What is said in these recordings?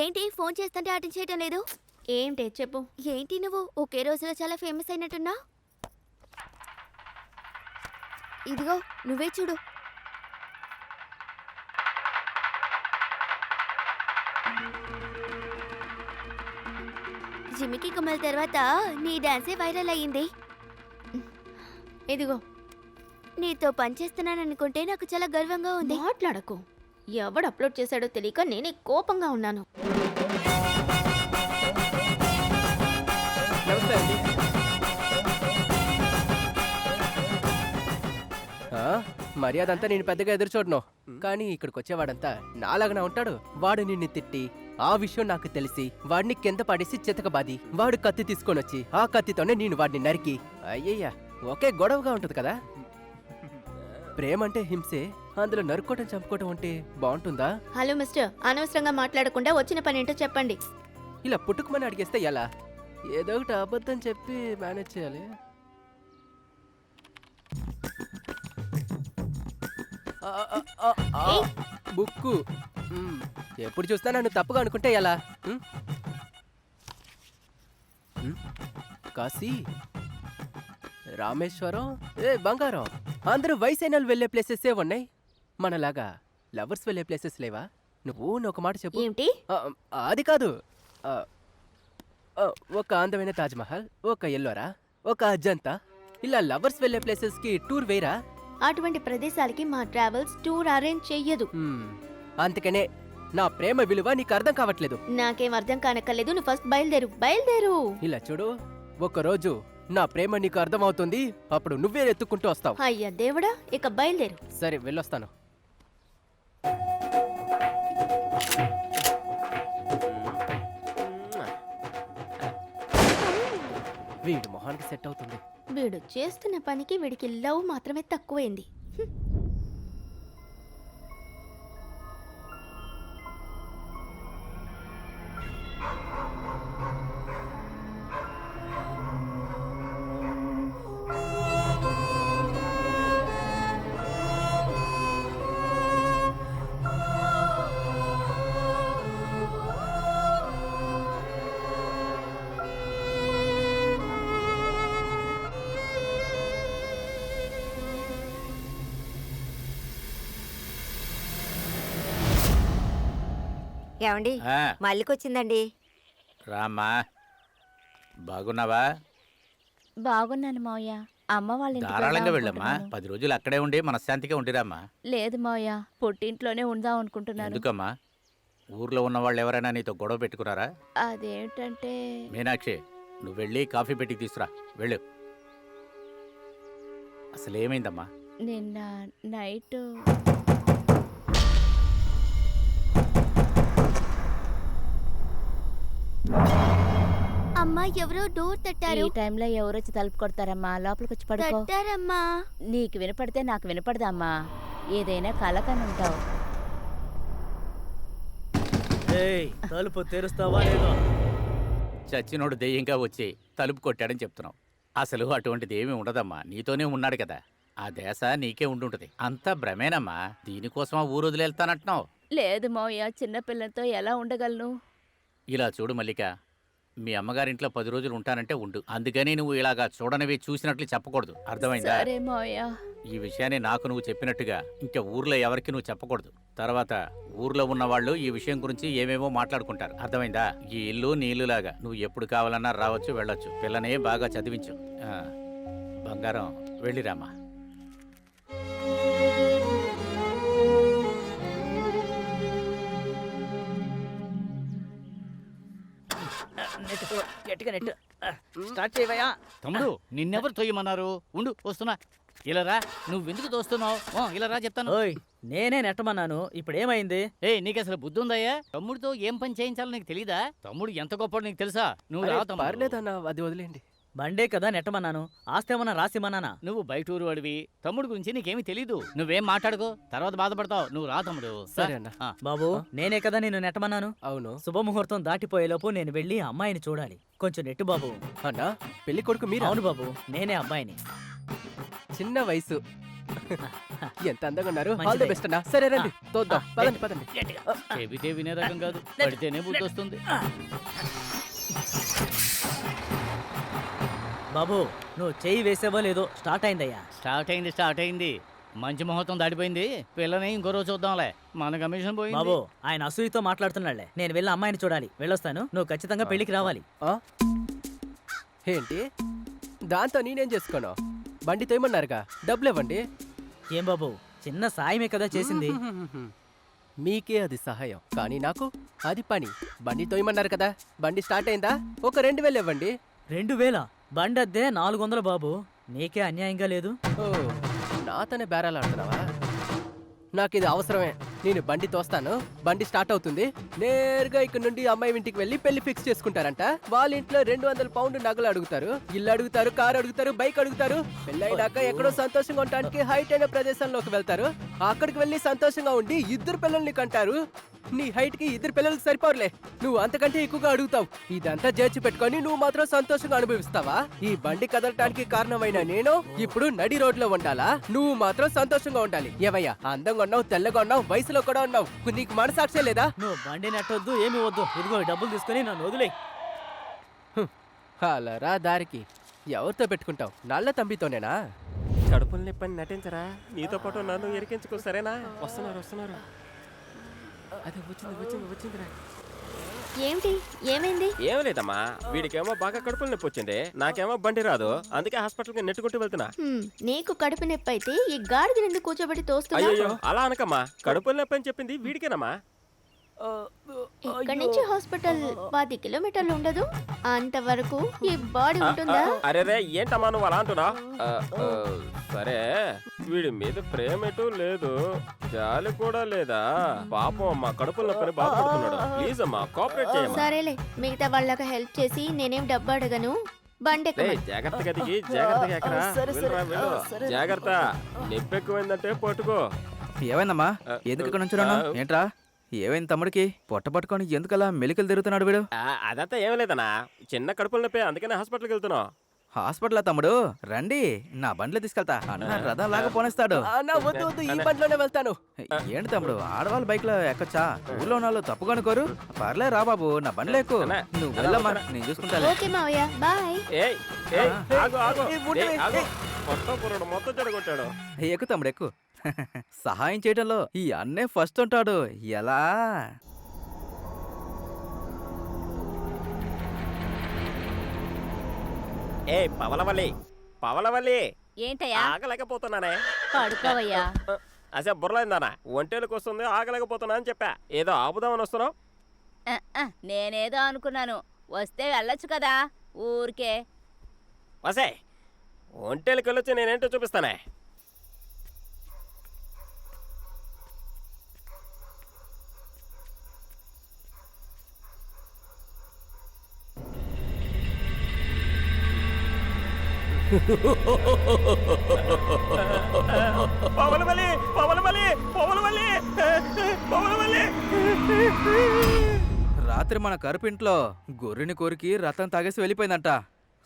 ఏంటి ఫోన్ చేస్తుంటే అటెండ్ చేయటం లేదు? ఏంటి చెప్పు. ఏంటి నువ్వు ఒకే రోజులో చాలా ఫేమస్ అయినట్టున్నా? ఇదిగో నువ్వే చూడు. జిమికి కమల్ తర్వాత నీ డాన్సే వైరల్ అయ్యింది. ఇదిగో నీతో పనిచేస్తున్నాననుకుంటే నాకు చాలా గర్వంగా ఉంది. మాట్లాడకు. ఎవడు అప్లోడ్ చేశాడో తెలియక నేనే కోపంగా ఉన్నాను. నమస్తే అండి. మర్యాద అంతా నేను పెద్దగా ఎదురు చూడను, కానీ ఇక్కడికి వచ్చేవాడంతా నాలాగనా ఉంటాడు. వాడు నిన్ను తిట్టి ఆ విషయం నాకు తెలిసి వాడిని కింద పడేసి చితకబాది వాడు కత్తి తీసుకొని వచ్చి ఆ కత్తితోనే నేను వాడిని నరికి, అయ్యయ్యా ఒకే గొడవగా ఉంటది కదా. ప్రేమ అంటే హింసే, అందులో నరుక్కోవటం చంపుకోవటం అంటే బాగుంటుందా? హలో మిస్టర్, అనవసరంగా మాట్లాడకుండా వచ్చిన పని ఏంటో చెప్పండి. ఇలా పుట్టుకుమని అడిగేస్తే ఎలా? ఏదో ఒకటి అబద్ధం చెప్పి మేనేజ్ చేయాలి. బుక్కు ఎప్పుడు చూసినా నన్ను తప్పుగా అనుకుంటే ఎలా? కాశీ, రామేశ్వరం, బంగారం, అందరూ వయసైన వెళ్ళే ప్లేసెస్ ఉన్నాయి. మనలాగా లవర్స్ వెళ్ళే ప్లేసెస్ లేవా? నువ్వు ఒక మాట చెప్పు. ఏంటి? అది కాదు, ఒక అందమైన తాజ్మహల్, ఒక ఎల్లోరా, ఒక అజంతా, ఇలా లవర్స్ వెళ్ళే ప్లేసెస్ కి టూర్ వేరా? అటువంటి ప్రదేశాలకి మా ట్రావెల్స్ టూర్ అరేంజ్ చెయ్యదు. అందుకనే నా ప్రేమ విలువ నీకు అర్థం కావట్లేదు. నాకేం అర్థం కానక్కర్లేదు. నువ్వు ఫస్ట్ బయలుదేరు. ఇలా చూడు, ఒకరోజు నా ప్రేమ నీకు అర్థమవుతుంది, అప్పుడు నువ్వే ఎత్తుకుంటూ వస్తావు. అయ్యా దేవుడా, ఇక బయలుదేరు. సరే వెళ్ళొస్తాను. వీడు మొహానికి సెట్ అవుతుంది. వీడు చేస్తున్న పనికి వీడికి లవ్ మాత్రమే తక్కువైంది. ఏమండి, మల్లికొచ్చిందండి. రామ్మా, బాగున్నావా? బాగున్నాను మావయ్య. అమ్మ వాళ్ళ ఇంటికి ధారాళంగా వెళ్దాం వెళ్ళమ్మా. అనుకుంటున్నాను. 10 రోజులు అక్కడే ఉండి మనశ్శాంతిగా ఉండిరామ్మా. లేదు మావయ్య, పుట్టింట్లోనే ఉందాం అనుకుంటున్నాను. ఎందుకమ్మా? ఊర్లో ఉన్న వాళ్ళు ఎవరైనా నీతో గొడవ పెట్టుకున్నారా? అదేంటంటే మీనాక్షి, నువ్వు వెళ్ళి కాఫీ పెట్టి తీసురా, వెళ్ళు. అసలేమైందమ్మా? నిన్న నైట్ అమ్మా, ఎవరో డోర్ ఈ తట్టారు. టైంలో ఎవరొచ్చి తలుపు కొడతారమ్మా? లోపలికి వచ్చి పడుకో. తట్టారమ్మా. నీకు వినపడితే నాకు వినపడదమ్మా. ఏదైనా కలకని ఉంటావు. తలుపు తెరుస్తావా లేదా? చచ్చినోడు దెయ్యంగా వచ్చి తలుపు కొట్టాడని చెప్తున్నావు. అసలు అటువంటిది ఏమీ ఉండదమ్మా. నీతోనే ఉన్నాడు కదా, ఆ దేశ నీకే ఉండుంటది. అంతా భ్రమేనమ్మా. దీనికోసమా ఊరు వదిలేస్తానంటున్నావు? లేదు మావయ్య, చిన్నపిల్లలతో ఎలా ఉండగలను? ఇలా చూడు మల్లిక, మీ అమ్మగారింట్లో 10 రోజులు ఉంటానంటే ఉండు. అందుకని నువ్వు ఇలాగా చూడనివి చూసినట్లు చెప్పకూడదు, అర్థమైందా? సరే మావయ్య. ఈ విషయాన్ని నాకు నువ్వు చెప్పినట్టుగా ఇంకా ఊర్లో ఎవరికి నువ్వు చెప్పకూడదు. తర్వాత ఊర్లో ఉన్న వాళ్ళు ఈ విషయం గురించి ఏమేమో మాట్లాడుకుంటారు, అర్థమైందా? ఈ ఇల్లు నీ ఇల్లులాగా, నువ్వు ఎప్పుడు కావాలన్నా రావచ్చు, వెళ్ళొచ్చు. పిల్లనే బాగా చదివించు. బంగారం, వెళ్ళిరామా. గట్టిగా నెట్టు. స్టార్ట్ చేయవయ్యా. తమ్ముడు, నిన్నెవరు తోయమన్నారు? ఉండు, వస్తున్నా. ఇలా రా. నువ్వెందుకు తోస్తున్నావు? ఇలా రా చెప్తాను. ఓయ్, నేనే నెట్టమన్నాను, ఇప్పుడు ఏమైంది? నీకు అసలు బుద్ధి ఉందయ్యా? తమ్ముడితో ఏం పని చేయించాలో నీకు తెలీదా? తమ్ముడు ఎంత గొప్పడు నీకు తెలుసా? నువ్వు రా తమ్ముడు. పర్లేదన్నా, అది వదిలేండి. బండే కదా నెట్టమన్నాను, ఆస్తేమన్నా రాసిమన్నానా? నువ్వు బయటూరు వాడివి, తమ్ముడు గురించి నీకేమీ తెలీదు. నువ్వేం మాట్లాడుకో, తర్వాత బాధపడతావు. నువ్వు రా తమ్ముడు. సరే అన్న. బాబు, నేనే కదా నిన్ను నెట్టమన్నాను. అవును. శుభముహూర్తం దాటిపోయేలోపు నేను వెళ్ళి అమ్మాయిని చూడాలి. కొంచెం నెట్టు బాబు. అన్నా, పెళ్లి కొడుకు మీరు? అవును బాబు, నేనే అబ్బాయిని. చిన్న వయసు, ఎంత అందంగా ఉన్నారు. All the మంచిదయ్యా. బెస్ట్ అన్నా. సరే రండి తోద్దాం. పదండి పదండి. చెబితే వినే రకం కాదు, పడితేనే బుద్ధి వస్తుంది. బాబు నువ్వు చెయ్యి వేసేవో లేదో స్టార్ట్ అయిందయ్యా. స్టార్ట్ అయింది. మంచి ముహూర్తం దాటిపోయింది. పిల్లని ఇంకో రోజు చూద్దాంలే. మన కమిషన్ పోయింది. బాబు ఆయన అసూయతో మాట్లాడుతున్నాళ్లే. నేను వెళ్ళి అమ్మాయిని చూడాలి. వెళ్ళొస్తాను. నువ్వు ఖచ్చితంగా పెళ్లికి రావాలి. ఆ? ఏంటి దాంతో నేనేం చేసుకోను? బండి తోయమన్నారుగా, డబ్బులు ఇవ్వండి. ఏం బాబు చిన్న సాయమే కదా చేసింది. మీకే అది సహాయం, కానీ నాకు అది పని. బండి తోయమన్నారు కదా, బండి స్టార్ట్ అయిందా? ఒక 2000 ఇవ్వండి. 2000 బండి అద్దే 400 బాబు. నీకే అన్యాయంగా లేదు? ఓ, నాతోనే బేరాలు ఆడుతున్నావా? నాకు ఇది అవసరమే. నేను బండి తోస్తాను, బండి స్టార్ట్ అవుతుంది. నేరుగా ఇక్కడ నుండి అమ్మాయి ఇంటికి వెళ్ళి పెళ్లి ఫిక్స్ చేసుకుంటారంట. వాళ్ళ ఇంట్లో 200 పౌండ్ నగలు అడుగుతారు, ఇల్లు అడుగుతారు, కారు అడుగుతారు, బైక్ అడుగుతారు. పెళ్ళైనాక ఎక్కడో సంతోషంగా ఉండడానికి హైట్ అయిన ప్రదేశంలోకి వెళ్తారు. అక్కడికి వెళ్ళి సంతోషంగా ఉండి 2 పిల్లల్ని కంటారు. నీ హైట్ కి 2 పిల్లలకి సరిపోరులే, నువ్వు అంతకంటే ఎక్కువగా అడుగుతావు. ఇదంతా చేర్చి పెట్టుకొని నువ్వు మాత్రం సంతోషంగా అనుభవిస్తావా? ఈ బండి కదలటానికి కారణమైన నేను ఇప్పుడు నడి రోడ్లో ఉండాలా? నువ్వు మాత్రం సంతోషంగా ఉండాలి. ఏవయ్యా, అందంగా ఉన్నావు, తెల్లగా ఉన్నావు, వయసులో కూడా ఉన్నావు. నీకు మనసాక్షే లేదా? నువ్వు బండి నెట్టొద్దు, ఏమి వద్దు. ఇదిగో ఈ డబ్బులు తీసుకొని నన్ను వదిలే. అలా రా దారికి. ఎవరితో పెట్టుకుంటావు? నల్ల తంబితోనేనా? కడుపులు నొప్పని నటించరా, నీతో పాటు నన్ను ఎరికించుకో. సరేనా? వస్తున్నారు. అదే వచ్చిందిరా. ఏంటి ఏమైంది? ఏం లేదమ్మా, వీడికేమో బాగా కడుపులు నొప్పి వచ్చింది, నాకేమో బండి రాదు. అందుకే హాస్పిటల్కి నెట్టుకుంటూ వెళ్తున్నా. నీకు కడుపు నొప్పి అయితే ఈ గాడిదని ఎందుకు కూర్చోబెట్టి తోస్తున్నా? అయ్యో అలా అనకమ్మా, కడుపులు నొప్పి అని చెప్పింది వీడికేనమ్మా. ఇక్కడ నుంచి హాస్పిటల్ 10 కిలోమీటర్లు ఉండదు. అంతవరకు ఈ బాడీ ఉంటుందా? అరే ఏంటమ్మా నువ్వు అలా అంటున్నా? సరే, వీడి మీద ప్రేమ ఎటూ లేదు, జాలి కూడా లేదా? పాపం అమ్మా, కడుపుల నొప్పిని బాధపడుతున్నాడు. ప్లీజ్ అమ్మా, కోఆపరేట్ చేయమ్మా. సరేలే, మిగతా వాళ్ళకి హెల్ప్ చేసి నేనేం డబ్బు అడగను. బండి రేయ్, జాగ్రత్తగా దిగి జాగ్రత్తగా ఎక్కరా. వెళ్ళు. జాగ్రత్త, నొప్పి ఎక్కువైందంటే పట్టుకో. ఏమైందమ్మా? ఎందుకు ఇక్కడ నుంచి ఏంట్రా? ఏమైంది తమ్ముడికి? పొట్ట పట్టుకొని ఎందుకలా మెలికలు తిరుగుతున్నాడు వీడు? అదంతా ఏం లేదన్నా, చిన్న కడుపుల నొప్పి, అందుకనే హాస్పిటల్కి వెళ్తున్నావు. హాస్పిటల్ తమ్ముడు రండి, నా బండ్లో తీసుకెళ్తా. అన్న రథం లాగా పోనేస్తాడు. అన్నా వద్దు, ఈ బండిలోనే వెళ్తాను. ఏంటి తమ్ముడు, ఆడవాళ్ళ బైక్ లో ఎక్కొచ్చా? ఊర్లో ఉన్న వాళ్ళు తప్పు కొనుకోరు. పర్లే రా బాబు, నా బండ్లో ఎక్కు. నువ్వు వెళ్ళమ్మా, నేను చూసుకుంటా. ఓకే మావయ్య, బాయ్. ఆగు. కొత్త పురుడు మొత్తం చెడగొట్టాడు. ఎక్కు తమ్ముడు ఎక్కు. సహాయం చేయడంలో ఈ అన్నే ఫస్ట్ ఉంటాడు. ఎలా? పవలవల్లి ఏంటయ్యా? ఆగలేకపోతున్నానే. పడుకోవయ్యా. అసలు బుర్రలేందానా, ఒంటేలకు వస్తుంది, ఆగలేకపోతున్నా అని చెప్పా. ఏదో ఆపుదామని వస్తున్నావు. నేనేదో అనుకున్నాను, వస్తే వెళ్ళొచ్చు కదా ఊరికే. వసే, ఒంటేలకు వెళ్ళొచ్చి నేనేంటో చూపిస్తానే. రాత్రి మన కరుపింట్లో గొర్రెని కోరికి రథం తాగేసి వెళ్ళిపోయిందంట.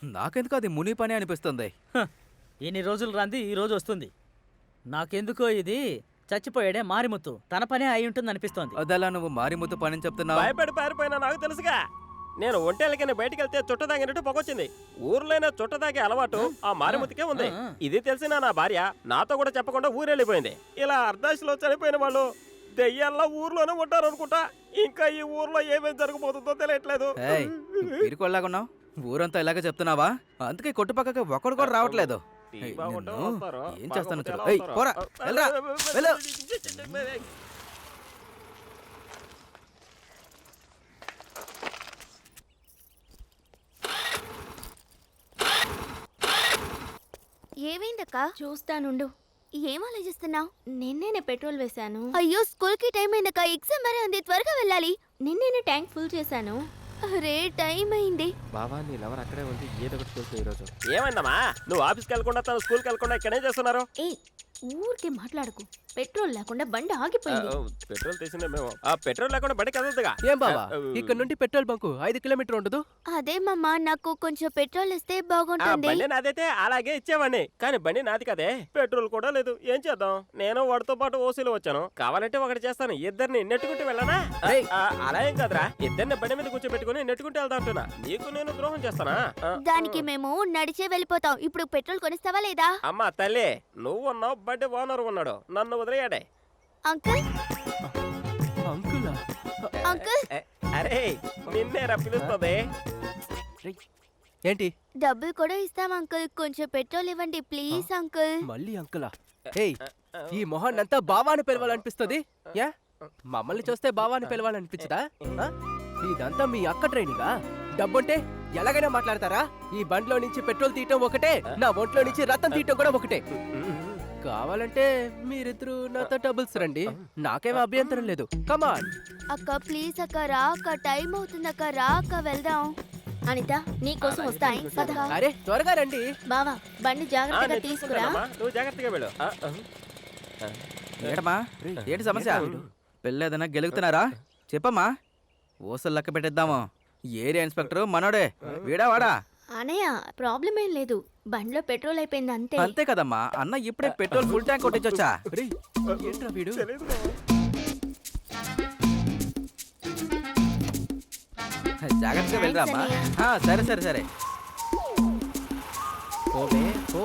నాకెందుకు అది ముని పని అనిపిస్తుంది. ఇన్ని రోజులు రాంది ఈ రోజు వస్తుంది. నాకెందుకో ఇది చచ్చిపోయాడే మారిముత్తు తన పనే అయి ఉంటుంది అనిపిస్తోంది. అదలా నువ్వు మారిముత్తు పని చెప్తున్నావు? భయపడి పారిపోయినా నాకు తెలుసుగా. నేను ఒంటేలకైనా బయటికి వెళ్తే చుట్ట తాగినట్టు పొగొచ్చింది. ఊర్లోనే చుట్ట తాగే అలవాటు ఆ మారిముతికే ఉంది. ఇది తెలిసిన నా భార్య నాతో కూడా చెప్పకుండా ఊరెళ్ళిపోయింది. ఇలా అర్ధాశలో చనిపోయిన వాళ్ళు దెయ్యాల్లో ఊర్లోనే ఉంటారు అనుకుంటా. ఇంకా ఈ ఊర్లో ఏమేం జరగబోతుందో తెలియట్లేదు. పీరుకోళ్ళగున్నావు, ఊరంతా ఇలాగే చెప్తున్నావా? అందుకే కొట్టుపక్కకి ఒకడు కూడా రావట్లేదు. ఏం చేస్తాను చూడు. పోరా, వెళ్ళరా, వెళ్ళు. ఏమైందక్క? చూస్తానుండు. ఏం ఆలోచిస్తున్నావు? నిన్నేనే పెట్రోల్ వేశాను. అయ్యో, స్కూల్ కి టైం అయిందక్క, ఎగ్జామ్ మరే ఉంది, త్వరగా వెళ్ళాలి. నిన్నేనే ట్యాంక్ ఫుల్ చేశాను. అరే టైం అయింది. బావా, నీ లవర్ అక్కడే ఉంది, ఏదో ఒకటి చూస్తూ ఈరోజు. ఏమైందమ్మా, నువ్వు ఆఫీస్కి వెళ్ళకుండా తను స్కూల్కి వెళ్ళకుండా ఇక్కడేం చేస్తున్నారు? ఏ ఊరికే మాట్లాడకు. పెట్రోల్ లేకుండా బండి ఆగిపోయింది. పెట్రోల్ తీసిందే మేము. ఆ పెట్రోల్ లేకుండా బండి కదలదుగా. ఏం బావా ఇక్కడ నుండి పెట్రోల్ బంకు 5 కిలోమీటర్ ఉండదు? అదే మామ, నాకు కొంచెం పెట్రోల్ ఇస్తే ఆ బాగుంటుంది. బండి నాదైతే అలాగే ఇచ్చేవాడిని, కానీ బండి నాది కదే. పెట్రోల్ కూడా లేదు. ఏం చేద్దాం? నేను వాడితో పాటు ఓసీలో వచ్చాను. కావాలంటే ఒకటి చేస్తాను, ఇద్దరిని నెట్టుకుంటూ వెళ్ళనా? ఏయ్. అలా ఏం కాదురా, ఇద్దరిని బండి మీద కూర్చోబెట్టుకుని నెట్టుకుంటూ వెళ్తా అంటున్నా. నీకు నేను ద్రోహం చేస్తానా? దానికి మేము నడిచే వెళ్ళిపోతాం. ఇప్పుడు పెట్రోల్ కొనిస్తావా లేదా? అమ్మా తల్లి, నువ్వు ఉన్నావు, బండి ఓనర్ ఉన్నాడు, నన్ను వదిలేయాడే. అంకుల్, అంకులా? అంకుల్, అరే నిన్నేరా పిలుస్తుంది. ఏంటి డబ్బులు కూడా ఇస్తాం అంకుల్. కొంచెం పెట్రోల్ ఇవ్వండి ప్లీజ్ అంకుల్. మళ్ళీ అంకులా? ఏయ్ ఈ మొహాన్నంతా బావాని పిలవాలనిపిస్తుంది. యా మమ్మల్ని చూస్తే బావాని పిలవాలనిపించదా? ఆ? ఇదంతా మీ అక్క ట్రైనింగా? డబ్బుంటే ఎలాగైనా మాట్లాడతారా? ఈ బండిలో నుంచి పెట్రోల్ తీయటం ఒకటే, నా ఒంట్లో నుంచి రక్తం తీయటం కూడా ఒకటే. కావాలంటే మీరిద్దరు నాతో డబుల్స్ రండి, నాకేం అభ్యంతరం లేదు. కమాన్ అక్క ప్లీజ్ అక్క, రా అక్క, టైం అవుతుంది అక్క, రా అక్క, వెళ్దాం. అనిత నీకోసం వస్తాను పద. అరే త్వరగా రండి. బావా బండి జాగ్రత్తగా తీసుకురా. నువ్వు జాగ్రత్తగా వెళ్ళు. ఏంటమ్మా ఏంటి సమస్య? పెళ్ళి ఏదైనా గెలుగుతున్నారా? చెప్పమ్మా, ఓసలు లెక్క పెట్టేద్దాము. ఏరియా ఇన్స్పెక్టర్ మనోడే, వీడా వాడా? అనయ్య ప్రాబ్లం ఏం లేదు, బండిలో పెట్రోల్ అయిపోయింది అంతే. అంతే కదమ్మా, అన్న ఇప్పుడే పెట్రోల్ ఫుల్ ట్యాంక్ కొట్టించొచ్చా? రేయ్, ఏంట్రా వీడు? జాగ్రత్తగా వెళ్ళరామ్మా. సరే సరే సరే. ఓవే ఓ